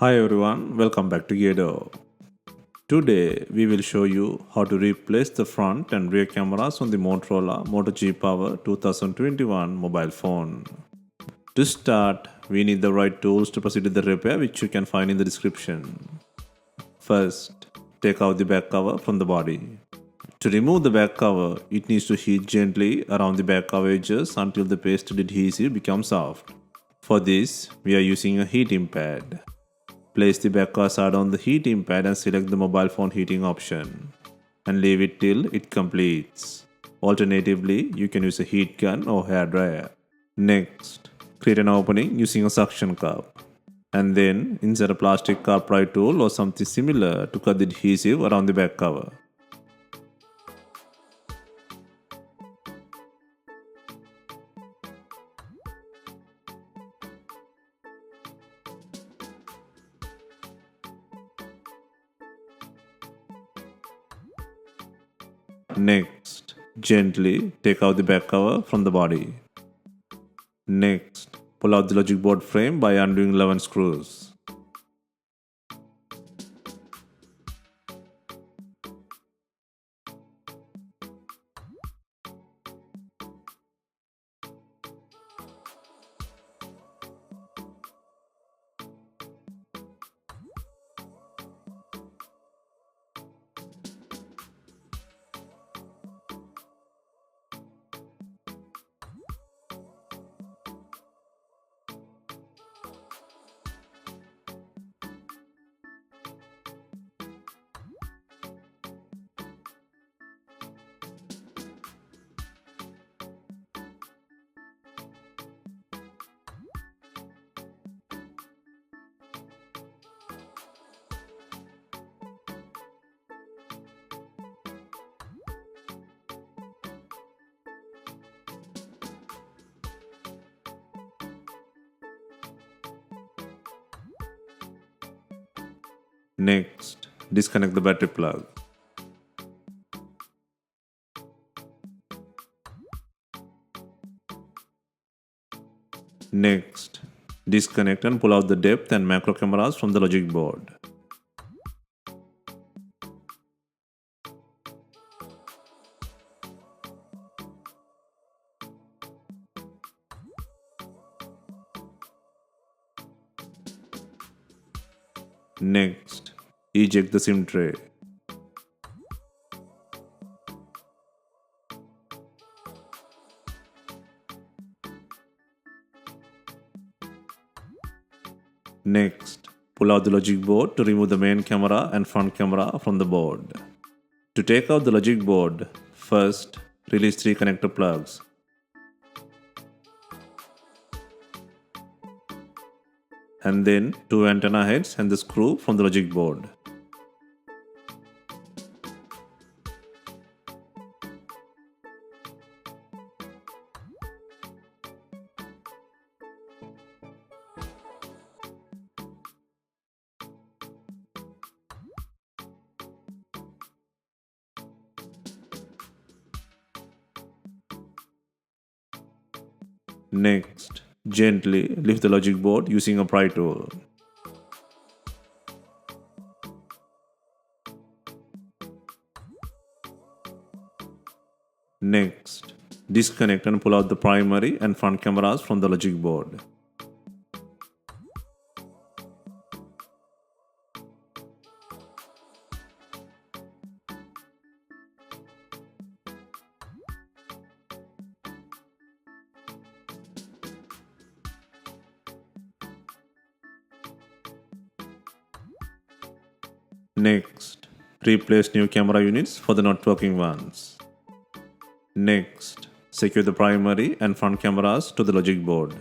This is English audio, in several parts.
Hi everyone, welcome back to DYOR. Today we will show you how to replace the front and rear cameras on the Motorola Moto G Power 2021 mobile phone. To start, we need the right tools to proceed with the repair, which you can find in the description. First, take out the back cover from the body. To remove the back cover, it needs to heat gently around the back cover edges until the pasted adhesive becomes soft. For this, we are using a heating pad. Place the back side on the heating pad and select the mobile phone heating option and leave it till it completes. Alternatively, you can use a heat gun or hair dryer. Next, create an opening using a suction cup and then insert a plastic cup pry tool or something similar to cut the adhesive around the back cover. Next, gently take out the back cover from the body. Next, pull out the logic board frame by undoing 11 screws. Next, disconnect the battery plug. Next, disconnect and pull out the depth and macro cameras from the logic board. Next, eject the SIM tray. Next, pull out the logic board to remove the main camera and front camera from the board. To take out the logic board, first release 3 connector plugs. And then 2 antenna heads and the screw from the logic board. Next, gently lift the logic board using a pry tool. Next, disconnect and pull out the primary and front cameras from the logic board. Next, replace new camera units for the not working ones. Next, secure the primary and front cameras to the logic board.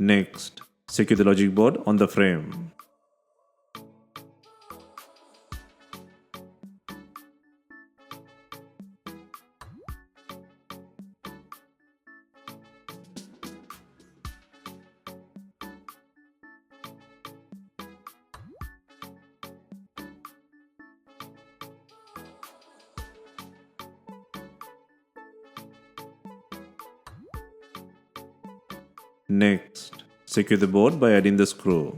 Next, secure the logic board on the frame. Next, secure the board by adding the screw.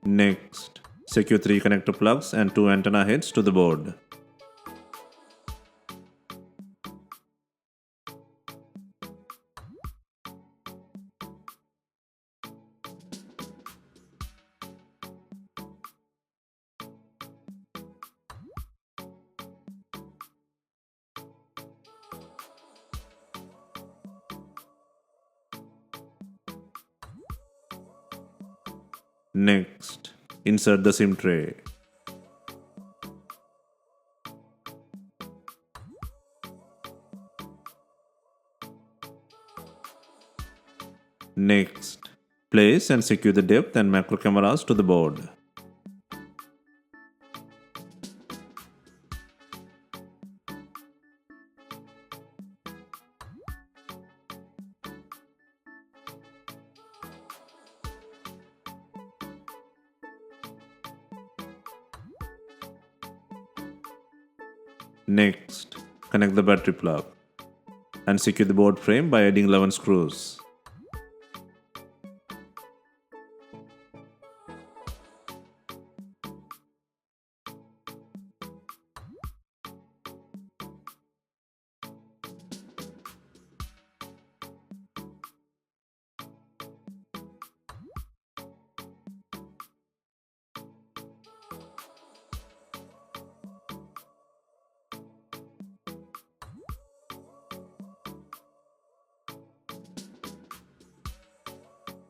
Next, secure 3 connector plugs and 2 antenna heads to the board. Next, insert the SIM tray. Next, place and secure the depth and macro cameras to the board. Next, connect the battery plug and secure the board frame by adding 11 screws.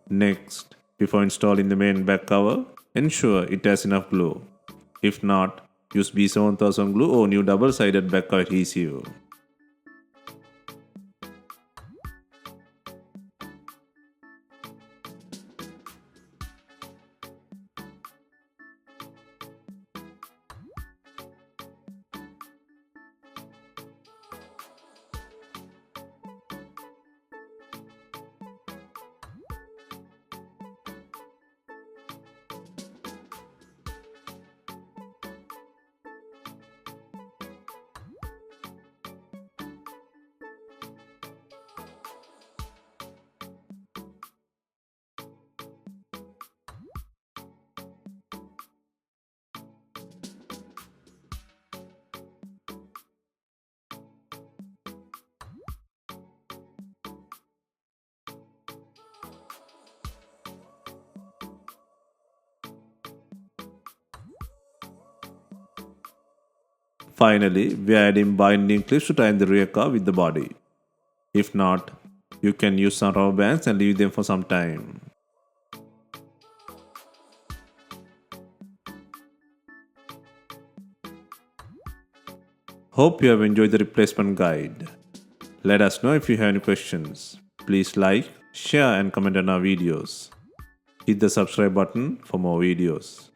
Next, before installing the main back cover, ensure it has enough glue. If not, use B7000 glue or new double-sided back cover adhesive. Finally, we are adding binding clips to tie the rear car with the body. If not, you can use some rubber bands and leave them for some time. Hope you have enjoyed the replacement guide. Let us know if you have any questions. Please like, share and comment on our videos. Hit the subscribe button for more videos.